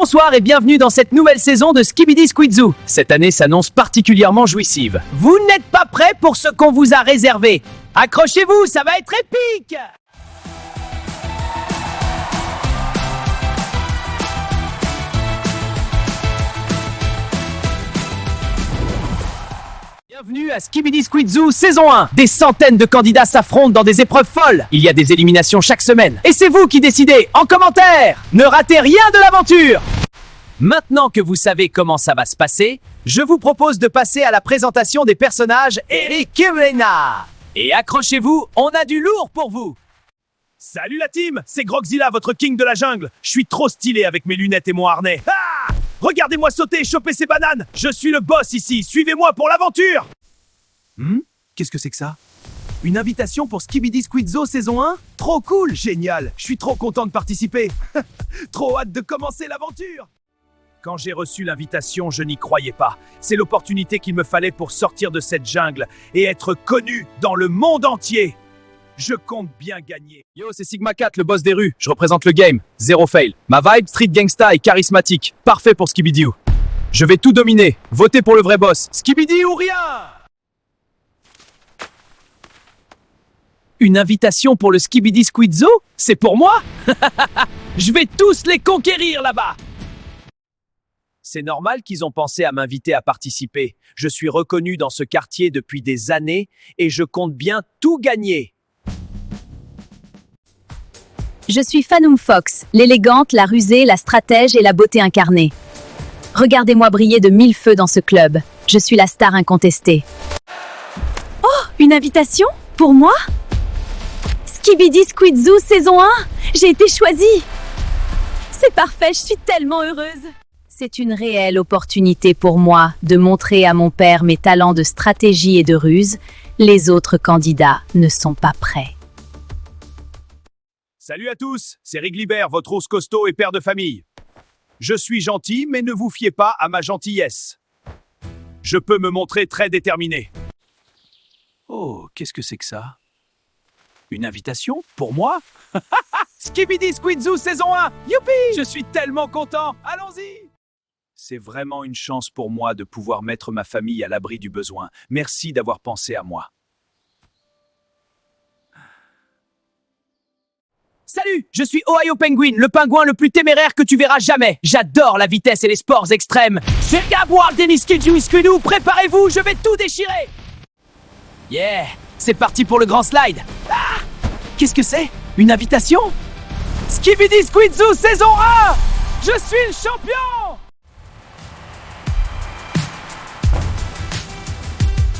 Bonsoir et bienvenue dans cette nouvelle saison de Skibidi Squid Zoo. Cette année s'annonce particulièrement jouissive. Vous n'êtes pas prêts pour ce qu'on vous a réservé. Accrochez-vous, ça va être épique! Bienvenue à Skibidi Squid Zoo saison 1. Des centaines de candidats s'affrontent dans des épreuves folles. Il y a des éliminations chaque semaine. Et c'est vous qui décidez en commentaire. Ne ratez rien de l'aventure. Maintenant que vous savez comment ça va se passer, je vous propose de passer à la présentation des personnages Eric et Rena. Et accrochez-vous, on a du lourd pour vous. Salut la team, c'est Grogzilla, votre king de la jungle. Je suis trop stylé avec mes lunettes et mon harnais. Ah! Regardez-moi sauter et choper ces bananes. Je suis le boss ici, suivez-moi pour l'aventure. Qu'est-ce que c'est que ça? Une invitation pour Skibidi Squid Zoo saison 1? Trop cool, génial. Je suis trop content de participer. Trop hâte de commencer l'aventure. Quand j'ai reçu l'invitation, je n'y croyais pas. C'est l'opportunité qu'il me fallait pour sortir de cette jungle et être connu dans le monde entier. Je compte bien gagner. Yo, c'est Sigma 4, le boss des rues. Je représente le game. Zéro fail. Ma vibe, street gangsta et charismatique. Parfait pour Skibidi. Je vais tout dominer. Votez pour le vrai boss. Skibidi ou rien! Une invitation pour le Skibidi Squid Zoo? C'est pour moi? Je vais tous les conquérir là-bas! C'est normal qu'ils ont pensé à m'inviter à participer. Je suis reconnu dans ce quartier depuis des années et je compte bien tout gagner. Je suis Fanum Fox, l'élégante, la rusée, la stratège et la beauté incarnée. Regardez-moi briller de 1000 feux dans ce club. Je suis la star incontestée. Oh, une invitation? Pour moi? Skibidi Squid Zoo saison 1? J'ai été choisie! C'est parfait, je suis tellement heureuse! C'est une réelle opportunité pour moi de montrer à mon père mes talents de stratégie et de ruse. Les autres candidats ne sont pas prêts. Salut à tous, c'est Riglibert, votre os costaud et père de famille. Je suis gentil, mais ne vous fiez pas à ma gentillesse. Je peux me montrer très déterminé. Oh, qu'est-ce que c'est que ça? Une invitation? Pour moi? Skibidi Squid Zoo saison 1! Youpi! Je suis tellement content! Allons-y! C'est vraiment une chance pour moi de pouvoir mettre ma famille à l'abri du besoin. Merci d'avoir pensé à moi. Salut, je suis Ohio Penguin, le pingouin le plus téméraire que tu verras jamais. J'adore la vitesse et les sports extrêmes. C'est Gaboire, Denis Skidou, Skidou, préparez-vous, je vais tout déchirer. Yeah, c'est parti pour le grand slide. Ah, qu'est-ce que c'est? Une invitation? Skibidi Squid Zoo saison 1! Je suis le champion!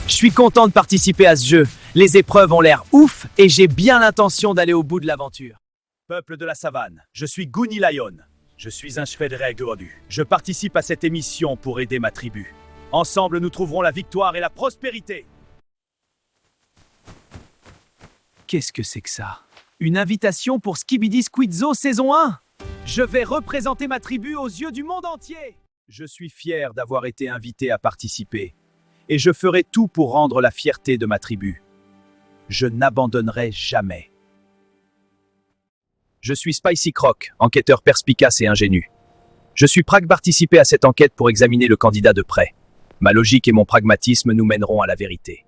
Je suis content de participer à ce jeu. Les épreuves ont l'air ouf et j'ai bien l'intention d'aller au bout de l'aventure. Peuple de la savane, je suis Goonie Lion. Je suis un Shvedreg Gordu. Je participe à cette émission pour aider ma tribu. Ensemble, nous trouverons la victoire et la prospérité. Qu'est-ce que c'est que ça? Une invitation pour Skibidi Squid Zoo saison 1? Je vais représenter ma tribu aux yeux du monde entier. Je suis fier d'avoir été invité à participer. Et je ferai tout pour rendre la fierté de ma tribu. Je n'abandonnerai jamais. Je suis Spicy Croc, enquêteur perspicace et ingénu. Je suis prêt à participer à cette enquête pour examiner le candidat de près. Ma logique et mon pragmatisme nous mèneront à la vérité.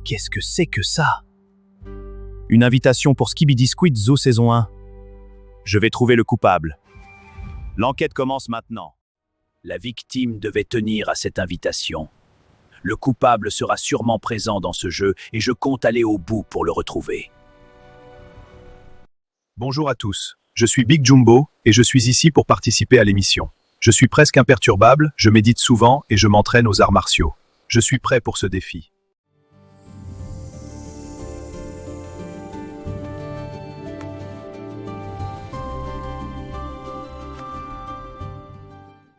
Qu'est-ce que c'est que ça? Une invitation pour Skibidi Squid Zoo saison 1. Je vais trouver le coupable. L'enquête commence maintenant. La victime devait tenir à cette invitation. Le coupable sera sûrement présent dans ce jeu et je compte aller au bout pour le retrouver. Bonjour à tous, je suis Big Jumbo et je suis ici pour participer à l'émission. Je suis presque imperturbable, je médite souvent et je m'entraîne aux arts martiaux. Je suis prêt pour ce défi.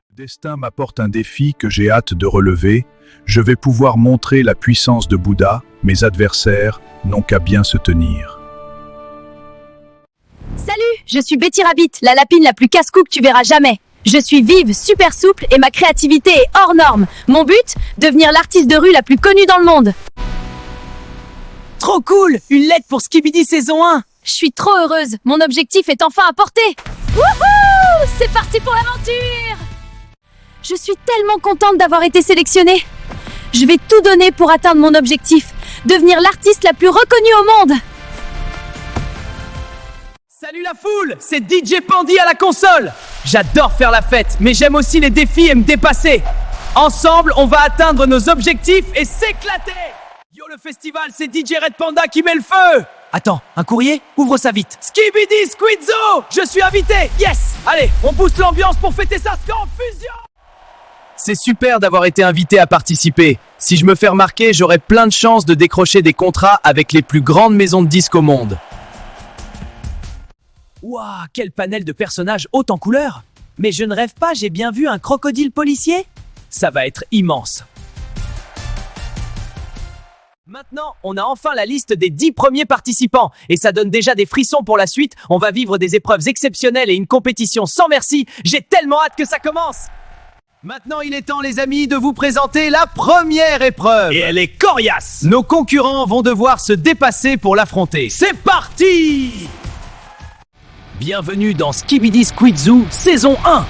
Le destin m'apporte un défi que j'ai hâte de relever. Je vais pouvoir montrer la puissance de Bouddha. Mes adversaires n'ont qu'à bien se tenir. Salut, je suis Betty Rabbit, la lapine la plus casse-cou que tu verras jamais. Je suis vive, super souple et ma créativité est hors norme. Mon but? Devenir l'artiste de rue la plus connue dans le monde. Trop cool! Une lettre pour Skibidi saison 1! Je suis trop heureuse, mon objectif est enfin à portée. Wouhou! C'est parti pour l'aventure! Je suis tellement contente d'avoir été sélectionnée. Je vais tout donner pour atteindre mon objectif, devenir l'artiste la plus reconnue au monde. Salut la foule, c'est DJ Pandy à la console. J'adore faire la fête, mais j'aime aussi les défis et me dépasser. Ensemble, on va atteindre nos objectifs et s'éclater. Yo, le festival, c'est DJ Red Panda qui met le feu. Attends, un courrier? Ouvre ça vite. Skibidi Squidzo! Je suis invité! Yes! Allez, on pousse l'ambiance pour fêter ça en fusion! C'est super d'avoir été invité à participer. Si je me fais remarquer, j'aurai plein de chances de décrocher des contrats avec les plus grandes maisons de disques au monde. Ouah, quel panel de personnages haut en couleur! Mais je ne rêve pas, j'ai bien vu un crocodile policier? Ça va être immense. Maintenant, on a enfin la liste des 10 premiers participants. Et ça donne déjà des frissons pour la suite. On va vivre des épreuves exceptionnelles et une compétition sans merci. J'ai tellement hâte que ça commence! Maintenant, il est temps, les amis, de vous présenter la première épreuve. Et elle est coriace. Nos concurrents vont devoir se dépasser pour l'affronter. C'est parti! Bienvenue dans Skibidi Squidzo, saison 1.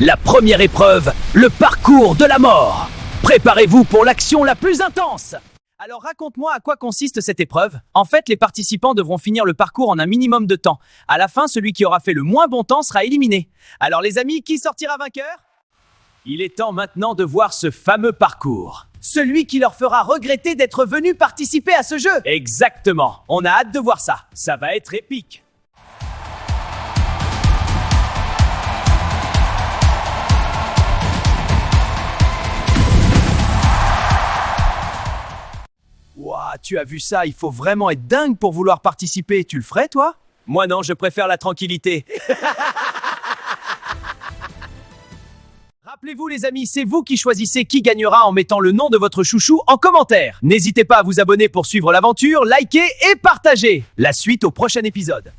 La première épreuve, le parcours de la mort. Préparez-vous pour l'action la plus intense. Alors raconte-moi à quoi consiste cette épreuve. En fait, les participants devront finir le parcours en un minimum de temps. À la fin, celui qui aura fait le moins bon temps sera éliminé. Alors les amis, qui sortira vainqueur? Il est temps maintenant de voir ce fameux parcours. Celui qui leur fera regretter d'être venu participer à ce jeu. Exactement. On a hâte de voir ça. Ça va être épique. Ouah, tu as vu ça, il faut vraiment être dingue pour vouloir participer. Tu le ferais, toi? Moi non, je préfère la tranquillité. Rappelez-vous les amis, c'est vous qui choisissez qui gagnera en mettant le nom de votre chouchou en commentaire. N'hésitez pas à vous abonner pour suivre l'aventure, liker et partager. La suite au prochain épisode.